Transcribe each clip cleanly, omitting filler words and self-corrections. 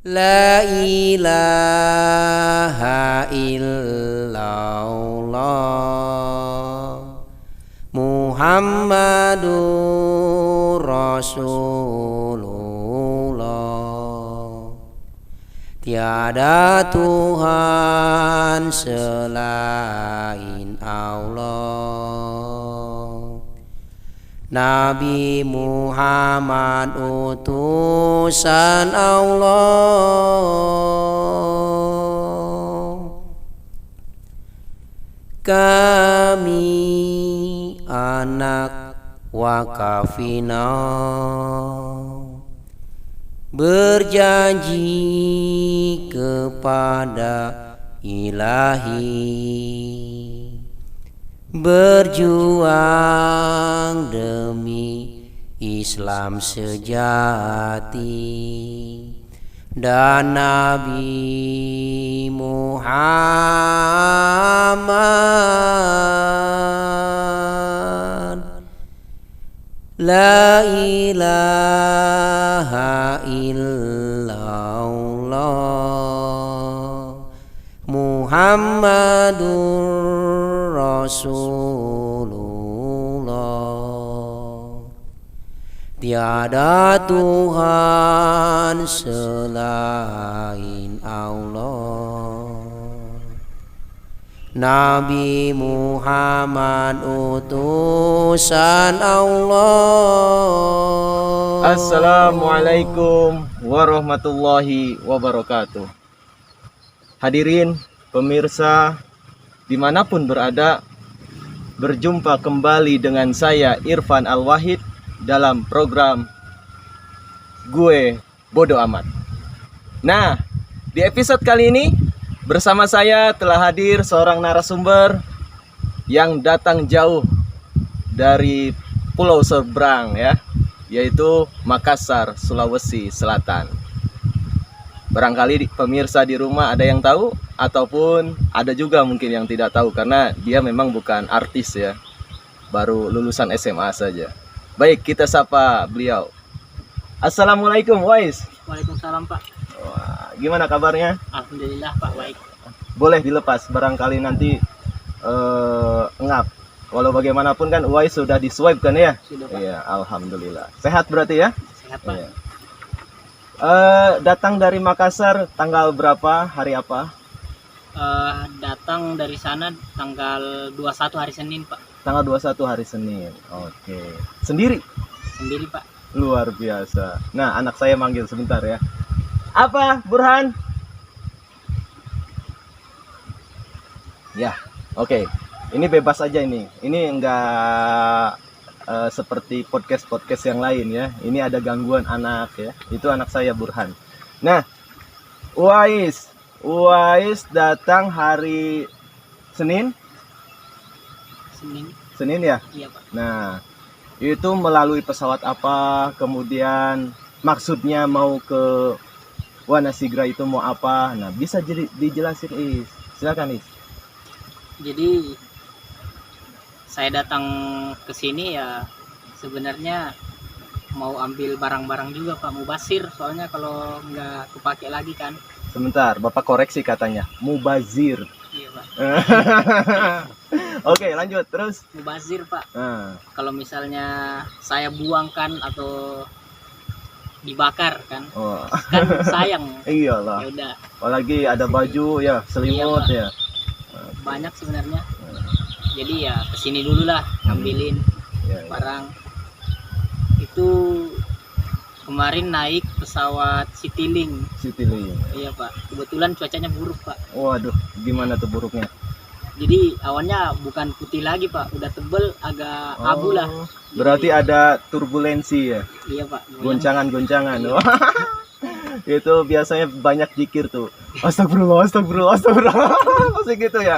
La ilaha illallah Muhammadur Rasulullah. Tiada Tuhan selain Allah. Nabi Muhammad utusan Allah. Kami anak wakafina berjanji kepada Ilahi, berjuang demi Islam sejati dan Nabi Muhammad. La ilaha illallah Muhammadur Rasulullah. Tiada Tuhan selain Allah. Nabi Muhammad utusan Allah. Assalamualaikum warahmatullahi wabarakatuh. Hadirin pemirsa dimanapun berada, berjumpa kembali dengan saya Irfan Al-Wahid dalam program Gue Bodo Amat. Nah, di episode kali ini bersama saya telah hadir seorang narasumber yang datang jauh dari Pulau Seberang ya, yaitu Makassar, Sulawesi Selatan. Barangkali pemirsa di rumah ada yang tahu ataupun ada juga mungkin yang tidak tahu karena dia memang bukan artis ya, baru lulusan SMA saja. Baik, kita sapa beliau. Assalamualaikum Wais. Waalaikumsalam Pak. Wah, gimana kabarnya? Alhamdulillah Pak, baik. Boleh dilepas barangkali nanti ngap. Walau bagaimanapun kan Wais sudah di swipe kan ya? Sudah Pak. Iya, alhamdulillah. Sehat berarti ya? Sehat Pak. Iya. Datang dari Makassar tanggal berapa? Hari apa? Datang dari sana tanggal 21 hari Senin Pak. Tanggal 21 hari Senin. Oke. Sendiri? Sendiri Pak. Luar biasa. Nah, anak saya manggil sebentar ya. Apa, Burhan? Ya, oke. Ini bebas aja ini. Ini enggak seperti podcast-podcast yang lain ya. Ini ada gangguan anak ya. Itu anak saya Burhan. Nah, Wais datang hari Senin. Senin ya? Iya Pak. Nah, itu melalui pesawat apa? Kemudian maksudnya mau ke Wanasigra itu mau apa? Nah, bisa jadi dijelasin Is. Silakan Is. Jadi saya datang ke sini ya sebenarnya mau ambil barang-barang juga Pak, mubazir soalnya kalau nggak kepake lagi kan. Sebentar, Bapak koreksi katanya. Mubazir. Iya Pak. Oke, lanjut terus. Mubazir Pak. Nah, Kalau misalnya saya buangkan atau dibakar kan, oh. kan sayang. Iyalah. Ya udah, Apalagi ada baju ya, selimut Iya, ya. banyak sebenarnya. Jadi ya kesini dulu lah ngambilin Ya, ya. barang. Itu kemarin naik pesawat Citylink. Citylink. Iya Pak, kebetulan cuacanya buruk Pak. Waduh, gimana tuh buruknya? Jadi awannya bukan putih lagi Pak, udah tebel agak abu lah. Berarti ada turbulensi ya, Iya Pak. goncangan-goncangan. Iya. Wah, itu biasanya banyak zikir tuh. Astagfirullah, astagfirullah, astagfirullah. Masih gitu ya.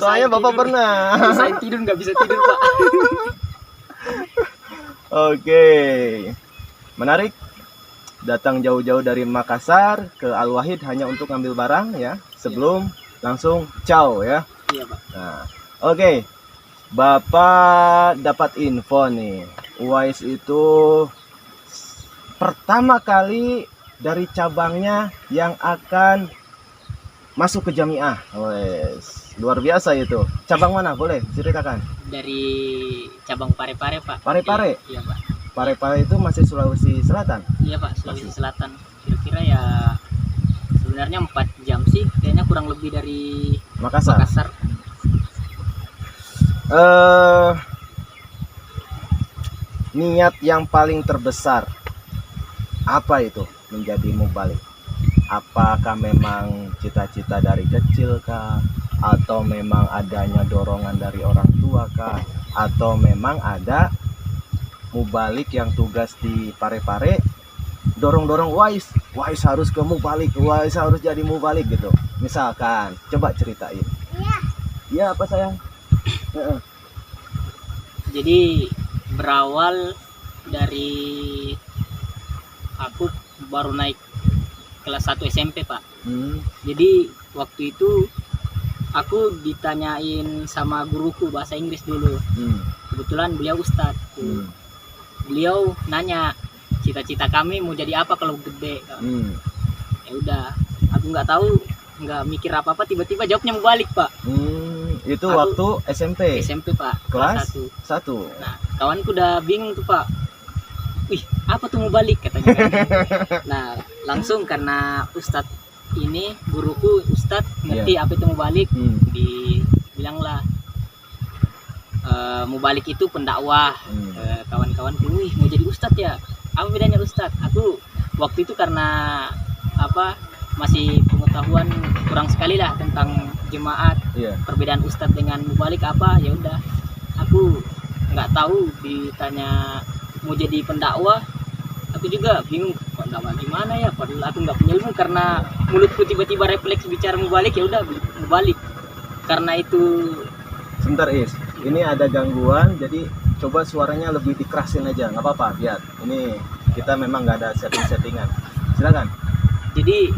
Soalnya Bapak tidur. pernah. Saya tidur nggak bisa tidur Pak. Oke. Menarik. Datang jauh-jauh dari Makassar ke Al-Wahid hanya untuk ngambil barang ya. Sebelum langsung ciao ya. Iya Pak. Nah, oke. Bapak dapat info nih. Wais itu pertama kali dari cabangnya yang akan masuk ke Jamiah. Wes, luar biasa itu. Cabang mana? Boleh ceritakan. Dari cabang Parepare Pak. Parepare? Iya Pak. Parepare itu masih Sulawesi Selatan. Iya Pak, Sulawesi Selatan. Kira-kira ya sebenarnya 4 jam sih, kayaknya kurang lebih dari Makassar. Makassar. Niat yang paling terbesar apa itu menjadi mubalik? Apakah memang cita-cita dari kecil kah? Atau memang adanya dorongan dari orang tua kah? Atau memang ada mubalik yang tugas di Parepare dorong-dorong Wais harus ke mubalik, Wais harus jadi mubalik gitu. Misalkan, coba ceritain. Iya apa sayang? Jadi berawal dari aku baru naik kelas 1 SMP Pak. Jadi waktu itu aku ditanyain sama guruku bahasa Inggris dulu. Kebetulan beliau ustadz. Beliau nanya cita-cita kami mau jadi apa kalau gede. Ya udah, aku nggak tahu, nggak mikir apa-apa, tiba-tiba jawabnya mau balik Pak. Itu Aku waktu SMP SMP Pak, kelas 1. 1. Nah, kawanku udah bingung tuh Pak. Wih, apa tuh mau balik katanya kan. Nah, langsung karena ustadz ini, guruku ustadz ngerti apa itu mau balik, dibilanglah mau balik itu pendakwah. Kawan-kawanku, wih mau jadi ustadz ya, apa bedanya ustadz? Aku waktu itu karena apa masih pengetahuan kurang sekali lah tentang jemaat, perbedaan ustadz dengan mubalik apa, ya udah aku nggak tahu. Ditanya mau jadi pendakwah, aku juga bingung pendakwah gimana ya, padahal aku nggak punya ilmu. Karena mulutku tiba-tiba refleks bicara mubalik, ya udah mubalik. Karena itu Sebentar Is, ini ada gangguan, jadi coba suaranya lebih dikerasin aja, nggak apa-apa. Lihat, ini kita memang nggak ada setting-settingan. Silakan. Jadi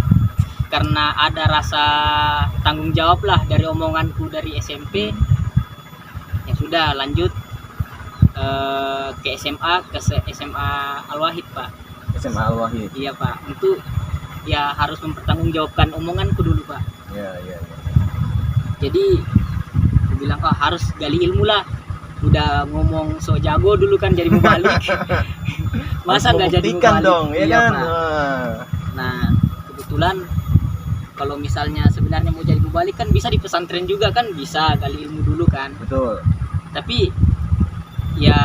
karena ada rasa tanggung jawab lah dari omonganku dari SMP, ya sudah lanjut ke SMA, ke SMA Al-Wahid Pak. SMA Al-Wahid. Iya Pak, untuk ya harus mempertanggungjawabkan omonganku dulu Pak. Iya. Jadi aku bilang harus gali ilmu lah. Udah ngomong so jago dulu kan jadi mubalik. Masa nggak jadi mubalik dong, ya iya, kan? Pak. Nah, kebetulan kalau misalnya sebenarnya mau jadi mubalik kan bisa di pesantren juga kan, bisa gali ilmu dulu kan. Betul. Tapi ya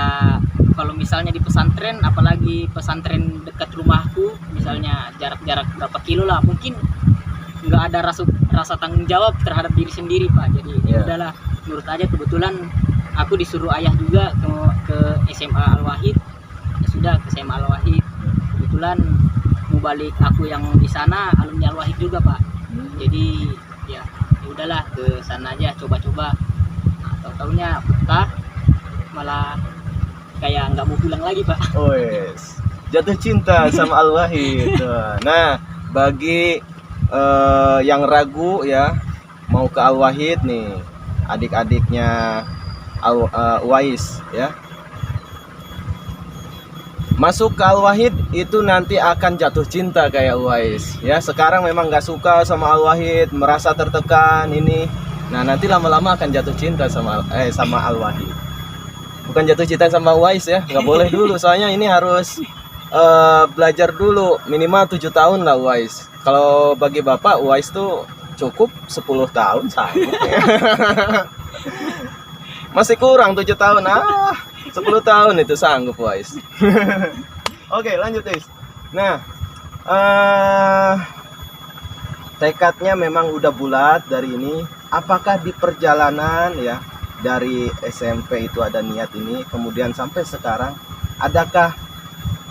kalau misalnya di pesantren, apalagi pesantren dekat rumahku, misalnya jarak-jarak berapa kilo lah, mungkin nggak ada rasa tanggung jawab terhadap diri sendiri Pak. Jadi ya udahlah, menurut aja. Kebetulan aku disuruh ayah juga ke SMA Al-Wahid, ya sudah ke SMA Al-Wahid. Kebetulan mubalik aku yang di sana alumni Al-Wahid juga Pak. Jadi ya udahlah ke sana aja coba-coba. Nah, tahu-taunya betah, malah kayak nggak mau pulang lagi Pak. Oh yes, jatuh cinta sama Al-Wahid. Nah, bagi yang ragu ya mau ke Al-Wahid nih, adik-adiknya Wais ya, masuk ke Al-Wahid itu nanti akan jatuh cinta kayak Wais ya. Sekarang memang nggak suka sama Al-Wahid, merasa tertekan ini. Nah, nanti lama-lama akan jatuh cinta sama Al-Wahid. Bukan jatuh cinta sama Wais ya, nggak boleh dulu, soalnya ini harus belajar dulu minimal 7 tahun lah Wais. Kalau bagi Bapak Wais tuh cukup 10 tahun sanggup ya. Masih kurang 7 tahun. 10 tahun itu sanggup Wais. Oke, lanjut Is. Nah, tekadnya memang udah bulat dari ini. Apakah di perjalanan ya dari SMP itu ada niat ini, kemudian sampai sekarang adakah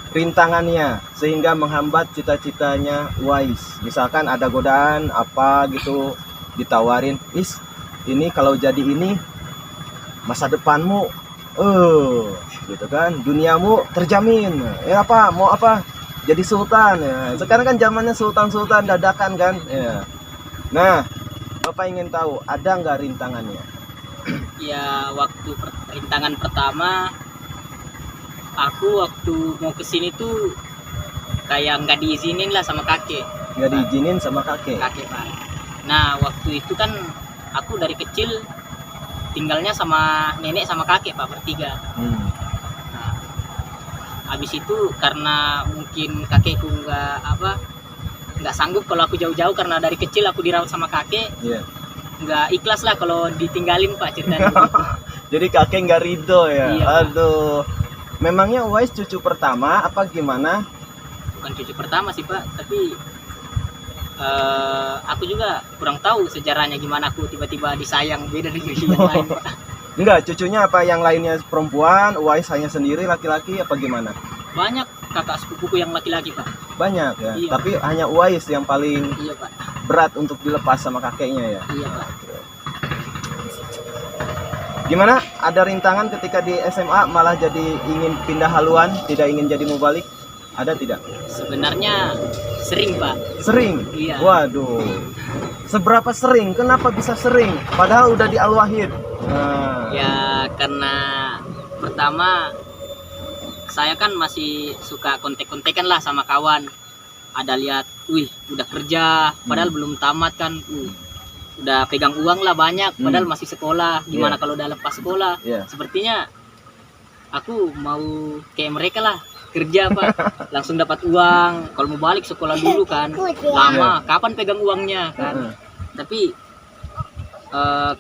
rintangannya sehingga menghambat cita-citanya Wais? Misalkan ada godaan apa gitu, ditawarin, Is, ini kalau jadi ini masa depanmu gitu kan, duniamu terjamin. Ya apa, mau apa? Jadi sultan ya. Sekarang kan zamannya sultan-sultan dadakan kan ya. Nah, Bapak ingin tahu ada nggak rintangannya? Ya waktu rintangan pertama, aku waktu mau kesini tuh kayak nggak diizinin lah sama kakek. Nggak diizinin sama kakek. Kakek Pak. Nah waktu itu kan aku dari kecil tinggalnya sama nenek sama kakek Pak, bertiga. Nah, habis itu karena mungkin kakekku nggak sanggup kalau aku jauh-jauh, karena dari kecil aku dirawat sama kakek. Iya. Nggak ikhlas lah kalau ditinggalin Pak, ceritanya begitu. Jadi kakek nggak ridho ya. Iya, Pak. Aduh. Memangnya Uwais cucu pertama apa gimana? Bukan cucu pertama sih Pak, tapi aku juga kurang tahu sejarahnya gimana aku tiba-tiba disayang beda dari yang lain Pak. Enggak, cucunya apa yang lainnya perempuan, Uwais hanya sendiri laki-laki apa gimana? Banyak kakak sepupuku yang laki-laki Pak. Banyak ya. Iya. Tapi hanya Uwais yang paling Iya Pak. berat untuk dilepas sama kakeknya ya. Iya Pak. Gimana? Ada rintangan ketika di SMA malah jadi ingin pindah haluan, tidak ingin jadi mubalik? Ada tidak? Sebenarnya sering Pak. Sering? Iya. Waduh. Seberapa sering? Kenapa bisa sering? Padahal udah di Al-Wahid. Nah. Ya karena pertama saya kan masih suka kontek-kontekan lah sama kawan. Ada lihat, wih udah kerja, padahal belum tamat kan. Udah pegang uang lah banyak, padahal masih sekolah. Gimana kalau udah lepas sekolah? Iya. Sepertinya aku mau kayak mereka lah, kerja Pak, langsung dapat uang. Kalau mau balik sekolah dulu kan lama, kapan pegang uangnya kan. Tapi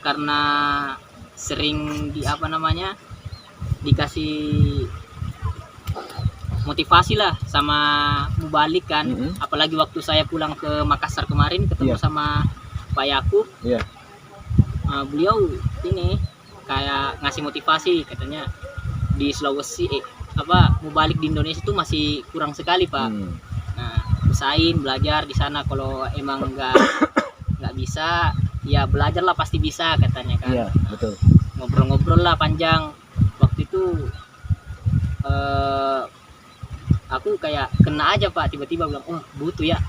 karena sering dikasih motivasi lah sama mubalik kan. Apalagi waktu saya pulang ke Makassar kemarin ketemu sama Pak Yakub. Beliau ini kayak ngasih motivasi, katanya di Sulawesi mubalik di Indonesia itu masih kurang sekali Pak. Nah, usahain belajar di sana, kalau emang nggak bisa ya belajarlah, pasti bisa katanya kan. Iya, betul. Ngobrol-ngobrol lah panjang. Waktu itu aku kayak kena aja Pak, tiba-tiba bilang, oh butuh ya,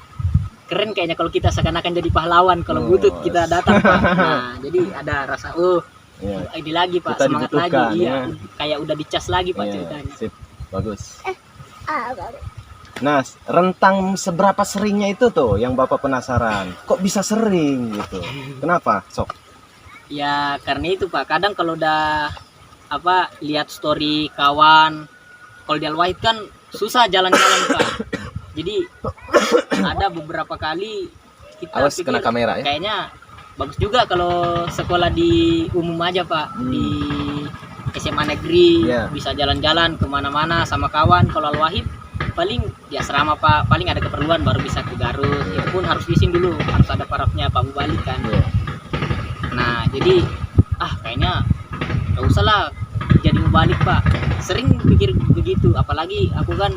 keren kayaknya kalau kita seakan-akan jadi pahlawan kalau butuh kita datang Pak. Nah jadi ada rasa ini lagi Pak, kita semangat lagi dibutuhkan, iya, ya. kayak udah dicas lagi Pak ceritanya. Sip, bagus. Nah, rentang seberapa seringnya itu tuh yang Bapak penasaran. Kok bisa sering gitu? Kenapa, Sok? Ya karena itu Pak, kadang kalau udah lihat story kawan, kalau di Al-Wahid kan susah jalan-jalan Pak. Jadi ada beberapa kali kita Awas pikir kena kamera ya. kayaknya bagus juga kalau sekolah di umum aja Pak, di SMA negeri bisa jalan-jalan kemana-mana sama kawan. Kalau Al-Wahid paling di asrama Pak, paling ada keperluan baru bisa ke Garut. Itu pun harus izin dulu, harus ada parafnya Pak Mubalik kan. Nah jadi kayaknya gak usah lah jadi mubalik Pak. Sering pikir begitu, apalagi aku kan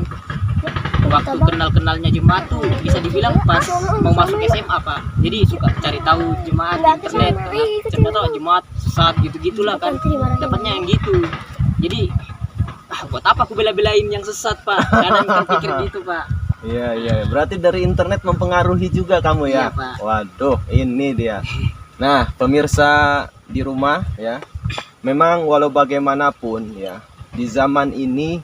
waktu kenal-kenalnya jemaat tuh bisa dibilang pas mau masuk SMA Pak. Jadi suka cari tahu jemaat di internet, ternyata jemaat sesat gitu-gitulah kan, dapatnya yang gitu. Jadi buat apa aku bela-belain yang sesat Pak, kadang kan pikir gitu Pak. Iya, berarti dari internet mempengaruhi juga kamu ya. Iya, Pak. Waduh, ini dia. Nah, pemirsa di rumah ya, memang walau bagaimanapun ya, di zaman ini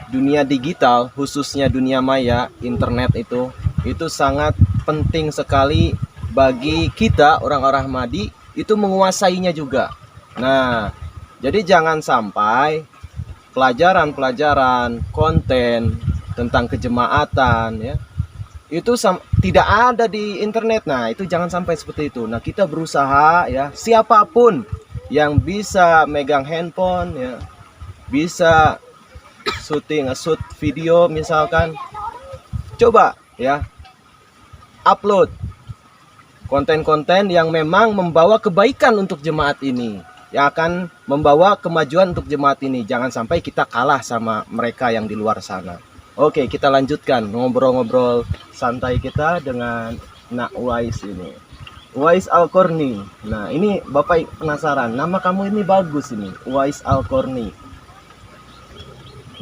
dunia digital, khususnya dunia maya, internet itu sangat penting sekali bagi kita orang-orang Ahmadi itu menguasainya juga. Nah, jadi jangan sampai pelajaran-pelajaran konten tentang kejemaatan ya itu tidak ada di internet. Nah, itu jangan sampai seperti itu. Nah, kita berusaha ya, siapapun yang bisa megang handphone ya, bisa shoot video misalkan, coba ya upload konten-konten yang memang membawa kebaikan untuk jemaat ini, yang akan membawa kemajuan untuk jemaat ini. Jangan sampai kita kalah sama mereka yang di luar sana. Oke, kita lanjutkan ngobrol-ngobrol santai kita dengan Nak Uwais ini. Uwais Al-Qarni. Nah, ini Bapak penasaran, nama kamu ini bagus ini, Uwais Al-Qarni.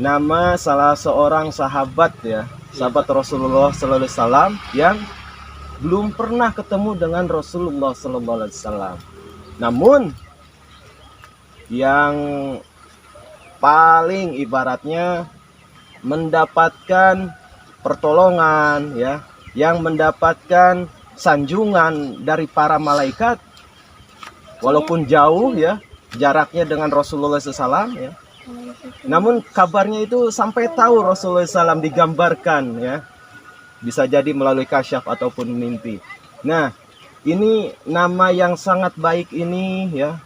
Nama salah seorang sahabat ya, sahabat Rasulullah sallallahu alaihi wasallam yang belum pernah ketemu dengan Rasulullah sallallahu alaihi wasallam. Namun yang paling ibaratnya mendapatkan pertolongan ya, yang mendapatkan sanjungan dari para malaikat walaupun jauh ya jaraknya dengan Rasulullah SAW ya. Namun kabarnya itu sampai tahu Rasulullah SAW digambarkan ya, bisa jadi melalui kasyaf ataupun mimpi. Nah, ini nama yang sangat baik ini ya,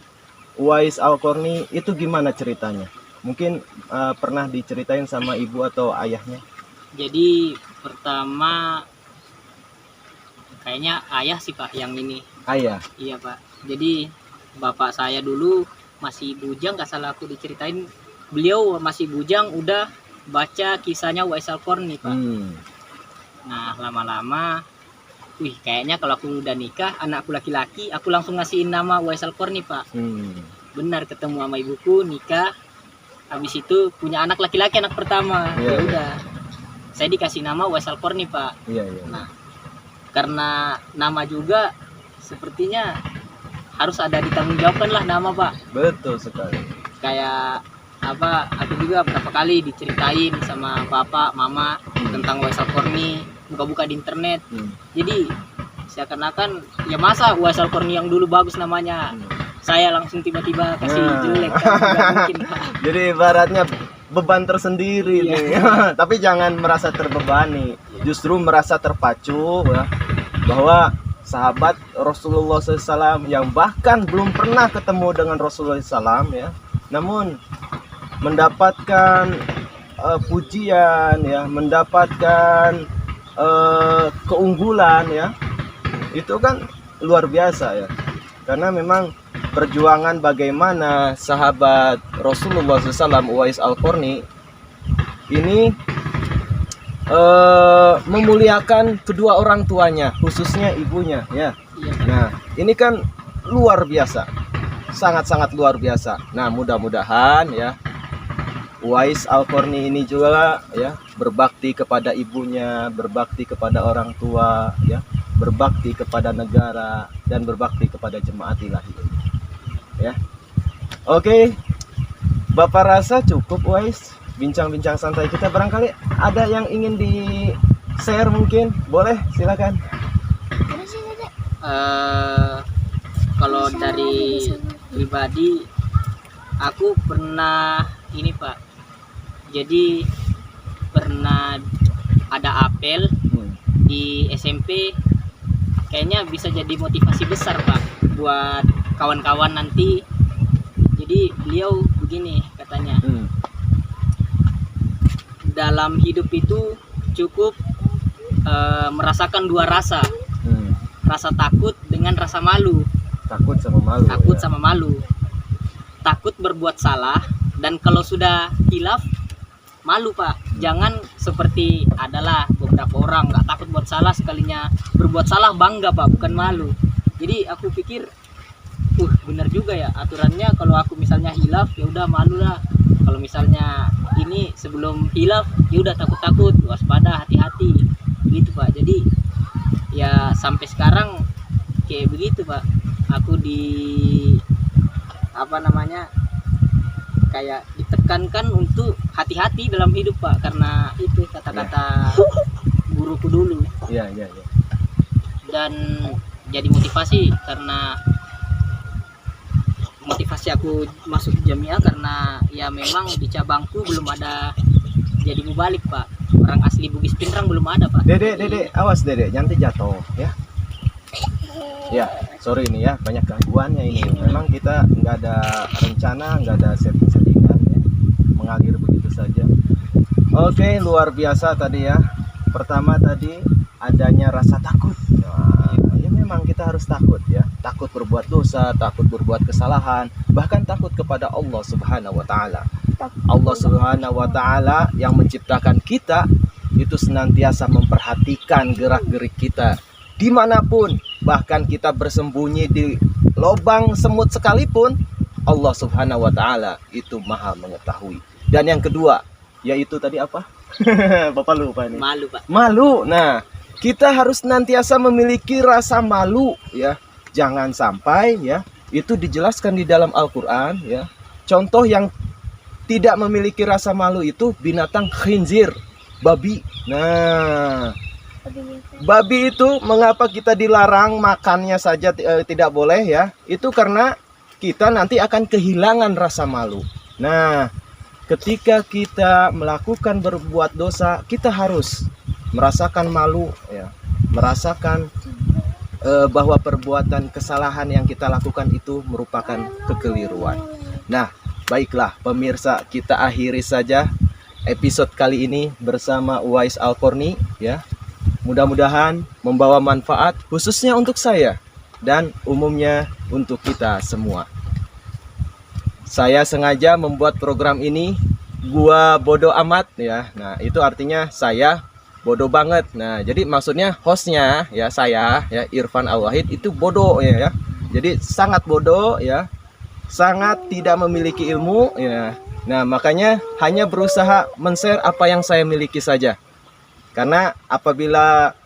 Uwais Al-Qarni, itu gimana ceritanya? Mungkin pernah diceritain sama ibu atau ayahnya? Jadi pertama kayaknya ayah sih Pak yang ini. Ayah. Iya Pak. Jadi bapak saya dulu masih bujang, nggak salah aku diceritain, beliau masih bujang udah baca kisahnya Uwais Al-Qarni Pak. Nah lama-lama, wih kayaknya kalau aku udah nikah, anakku laki-laki, aku langsung ngasihin nama Uwais Al-Qarni Pak. Benar, ketemu sama ibuku, nikah, habis itu punya anak laki-laki, anak pertama. Ya udah, saya dikasih nama Uwais Al-Qarni Pak. Nah, karena nama juga sepertinya harus ada ditanggungjawabkan lah nama Pak. Betul sekali. Kayak apa, aku juga berapa kali diceritain sama bapak, mama tentang Uwais Al-Qarni, buka-buka di internet. Jadi seakan-akan ya masa Uwais Al-Qarni yang dulu bagus namanya, saya langsung tiba-tiba kasih jelek kan, nggak mungkin Pak. Jadi ibaratnya beban tersendiri nih. Tapi jangan merasa terbebani, justru merasa terpacu ya, bahwa sahabat Rasulullah SAW yang bahkan belum pernah ketemu dengan Rasulullah SAW ya, namun mendapatkan pujian ya, mendapatkan keunggulan ya, itu kan luar biasa ya. Karena memang perjuangan bagaimana sahabat Rasulullah SAW Uwais Al-Qarni ini memuliakan kedua orang tuanya, khususnya ibunya ya. Nah, ini kan luar biasa, sangat-sangat luar biasa. Nah, mudah-mudahan ya Uwais Al-Qarni ini juga ya berbakti kepada ibunya, berbakti kepada orang tua ya, berbakti kepada negara, dan berbakti kepada jemaat ilahi ya. Oke, Bapak rasa cukup Uwais bincang-bincang santai kita. Barangkali ada yang ingin di share, mungkin boleh, silakan. Kalau dari pribadi aku pernah ini Pak, jadi pernah ada apel di SMP, kayaknya bisa jadi motivasi besar Pak buat kawan-kawan nanti. Jadi beliau begini katanya, dalam hidup itu cukup merasakan dua rasa, rasa takut dengan rasa malu. Takut sama malu. Takut ya. sama malu. Takut berbuat salah, dan kalau sudah hilaf malu Pak. Jangan seperti adalah beberapa orang nggak takut buat salah, sekalinya berbuat salah bangga Pak, bukan malu. Jadi aku pikir, benar juga ya aturannya. Kalau aku misalnya hilaf ya udah malu lah. Kalau misalnya ini sebelum hilaf ya udah takut-takut, waspada, hati-hati gitu Pak. Jadi ya sampai sekarang kayak begitu Pak, aku kayak ditekankan untuk hati-hati dalam hidup Pak, karena itu kata-kata guruku dulu. Iya. Dan jadi motivasi, karena motivasi aku masuk Jamiah karena ya memang di cabangku belum ada jadi mubalik Pak. Orang asli Bugis Pinrang belum ada Pak. Dede, awas Dede, nanti jatuh ya. Ya, sorry ini ya, banyak gangguannya ini. Memang kita nggak ada rencana, nggak ada setting-settingan ya, mengalir begitu saja. Oke, luar biasa tadi ya. Pertama tadi adanya rasa takut. Nah, ya memang kita harus takut ya. Takut berbuat dosa, takut berbuat kesalahan, bahkan takut kepada Allah Subhanahu wa taala. Allah Subhanahu wa taala yang menciptakan kita itu senantiasa memperhatikan gerak-gerik kita dimanapun, bahkan kita bersembunyi di lubang semut sekalipun, Allah Subhanahu wa taala itu maha mengetahui. Dan yang kedua, yaitu tadi apa? Bapak lupa nih. Malu Pak. Malu. Nah, kita harus senantiasa memiliki rasa malu ya. Jangan sampai ya, itu dijelaskan di dalam Al-Qur'an ya. Contoh yang tidak memiliki rasa malu itu binatang khinzir babi. Nah, babi itu mengapa kita dilarang makannya saja tidak boleh ya? Itu karena kita nanti akan kehilangan rasa malu. Nah, ketika kita melakukan berbuat dosa, kita harus merasakan malu ya, merasakan bahwa perbuatan kesalahan yang kita lakukan itu merupakan kekeliruan. Nah, baiklah pemirsa, kita akhiri saja episode kali ini bersama Uwais Al-Qarni ya. Mudah-mudahan membawa manfaat khususnya untuk saya dan umumnya untuk kita semua. Saya sengaja membuat program ini gua bodoh amat ya. Nah, itu artinya saya bodoh banget. Nah, jadi maksudnya hostnya ya, saya ya, Irfan Al-Wahid itu bodoh ya. Jadi sangat bodoh ya. Sangat tidak memiliki ilmu ya. Nah, makanya hanya berusaha men-share apa yang saya miliki saja. Karena apabila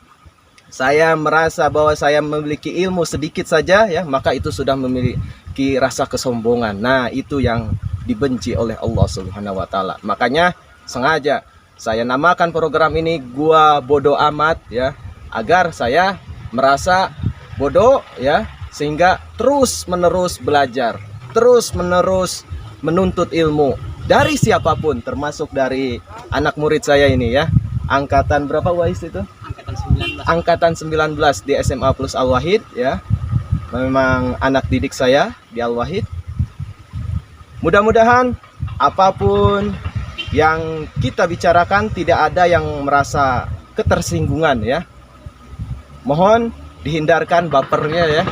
saya merasa bahwa saya memiliki ilmu sedikit saja ya, maka itu sudah memiliki rasa kesombongan. Nah, itu yang dibenci oleh Allah Subhanahu wa taala. Makanya sengaja saya namakan program ini Gua Bodoh Amat ya, agar saya merasa bodoh ya, sehingga terus-menerus belajar, terus-menerus menuntut ilmu dari siapapun, termasuk dari anak murid saya ini ya. Angkatan berapa Wais itu? Angkatan 19 di SMA Plus Al-Wahid ya. Memang anak didik saya di Al-Wahid. Mudah-mudahan apapun yang kita bicarakan tidak ada yang merasa ketersinggungan ya. Mohon dihindarkan bapernya ya.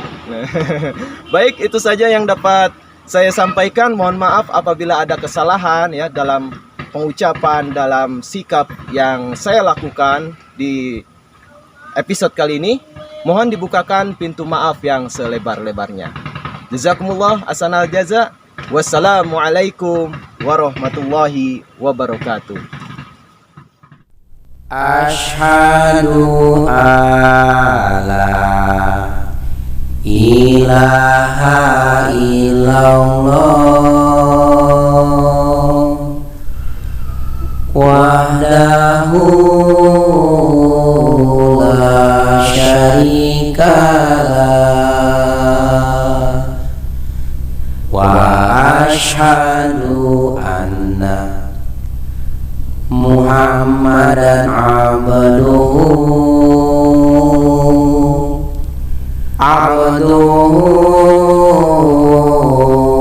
Baik, itu saja yang dapat saya sampaikan. Mohon maaf apabila ada kesalahan ya dalam pengucapan, dalam sikap yang saya lakukan di episode kali ini. Mohon dibukakan pintu maaf yang selebar-lebarnya. Jazakumullah ahsanal jaza. Wassalamualaikum warahmatullahi wabarakatuh. Asyhadu alla ilaha illallah wahdahu la syarikalah wa asyhadu anna Muhammadan abduhu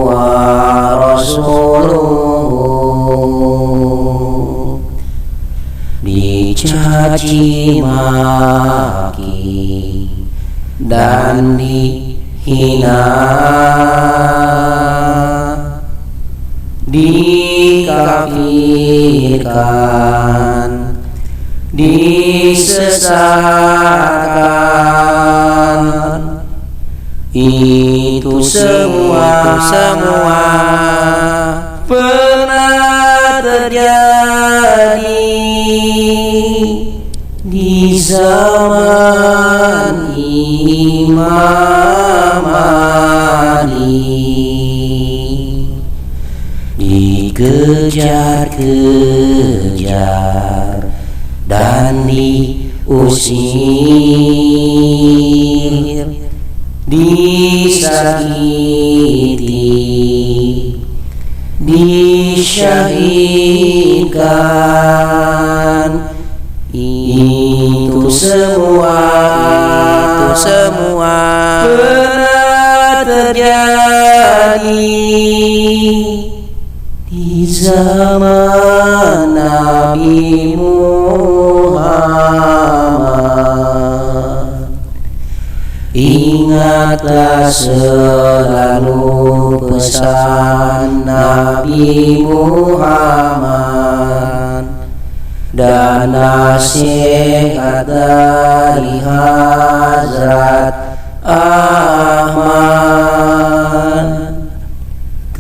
wa rasuluhu. Dicaci maki dan dihina, dikafirkan, disesatkan, itu semua pernah terjadi di zaman Imam Ali. Dikejar-kejar dan diusir, disakiti, disyahidkan. Itu semua pernah terjadi di zaman Nabi Muhammad. Ingatlah selalu pesan Nabi Muhammad dan nasihat dari Hazrat Ahmad.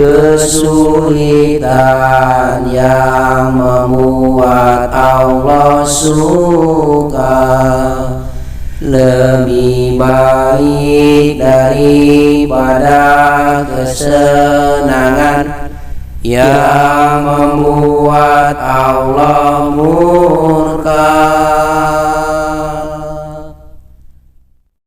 Kesulitan yang membuat Allah suka lebih baik daripada kesenangan yang membuat Allah murka.